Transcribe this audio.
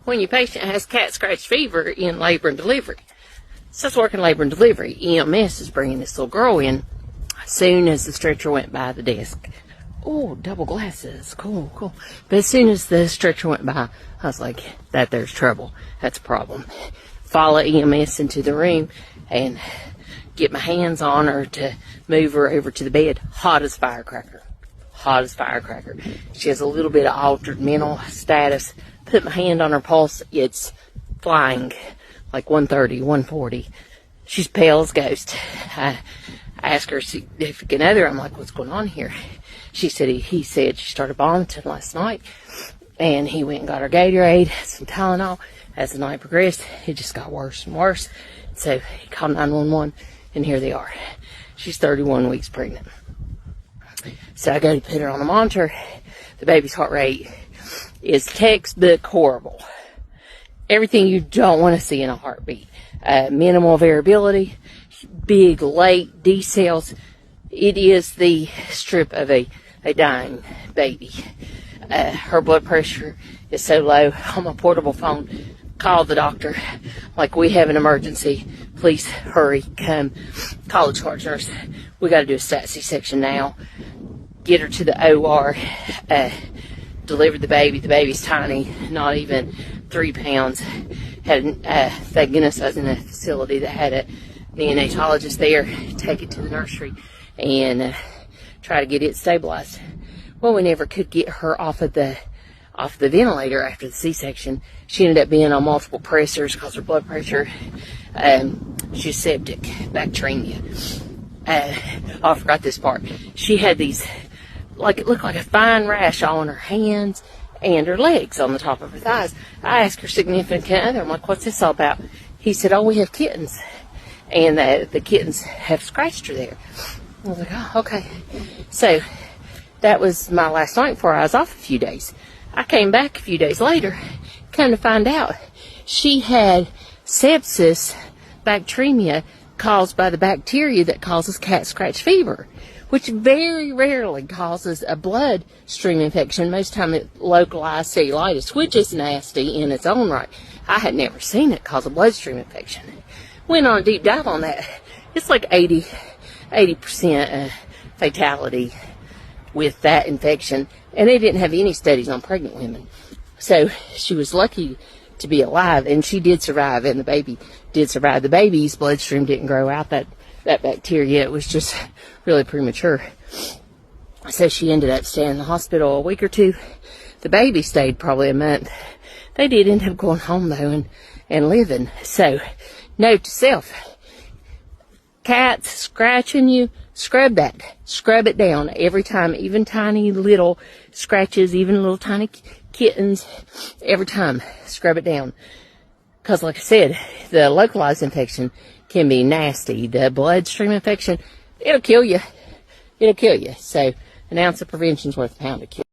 when your patient has cat scratch fever in labor and delivery. So it's working labor and delivery. EMS is bringing this little girl in as soon as the stretcher went by the desk. Oh, double glasses. Cool, cool. But as soon as the stretcher went by, I was like, there's trouble. That's a problem. Follow EMS into the room and get my hands on her to move her over to the bed. Hot as firecracker. Hot as firecracker. She has a little bit of altered mental status. Put my hand on her pulse. It's flying like 130, 140. She's pale as a ghost. I asked her significant other, I'm like, what's going on here? She said, he said she started vomiting last night, and he went and got her Gatorade, some Tylenol. As the night progressed, it just got worse and worse. So he called 911, and here they are. She's 31 weeks pregnant. So I go to put her on the monitor. The baby's heart rate is textbook horrible. Everything you don't want to see in a heartbeat. Minimal variability, big late decels. It is the strip of a dying baby. Her blood pressure is so low. On my portable phone, call the doctor. Like, we have an emergency. Please hurry, come. Call the charge nurse. We got to do a stat C-section now. Get her to the OR. Deliver the baby. The baby's tiny, not even 3 pounds. Thank goodness I was in a facility that had a neonatologist there. Take it to the nursery and try to get it stabilized. Well, we never could get her off the ventilator after the C-section. She ended up being on multiple pressors because her blood pressure, she's septic, bacteremia. I forgot this part. She had these, like, it looked like a fine rash all on her hands and her legs on the top of her thighs. I asked her significant other, I'm like, what's this all about? He said, oh, we have kittens. And the kittens have scratched her there. I was like, oh, okay. So that was my last night before I was off a few days. I came back a few days later, come to find out she had sepsis, bacteremia, caused by the bacteria that causes cat scratch fever, which very rarely causes a bloodstream infection. Most time it localized cellulitis, which is nasty in its own right. I had never seen it cause a bloodstream infection. Went on a deep dive on that. It's like 80% fatality with that infection, and they didn't have any studies on pregnant women. So she was lucky to be alive, and she did survive, and the baby did survive. The baby's bloodstream didn't grow out that bacteria. It was just really premature. So she ended up staying in the hospital a week or two. The baby stayed probably a month. They did end up going home, though, and living. So, note to self, cats scratching you, scrub that. Scrub it down every time, even tiny little scratches, even little tiny kittens, every time, scrub it down. Because, like I said, the localized infection can be nasty. The bloodstream infection, it'll kill you. It'll kill you. So, an ounce of prevention is worth a pound of cure.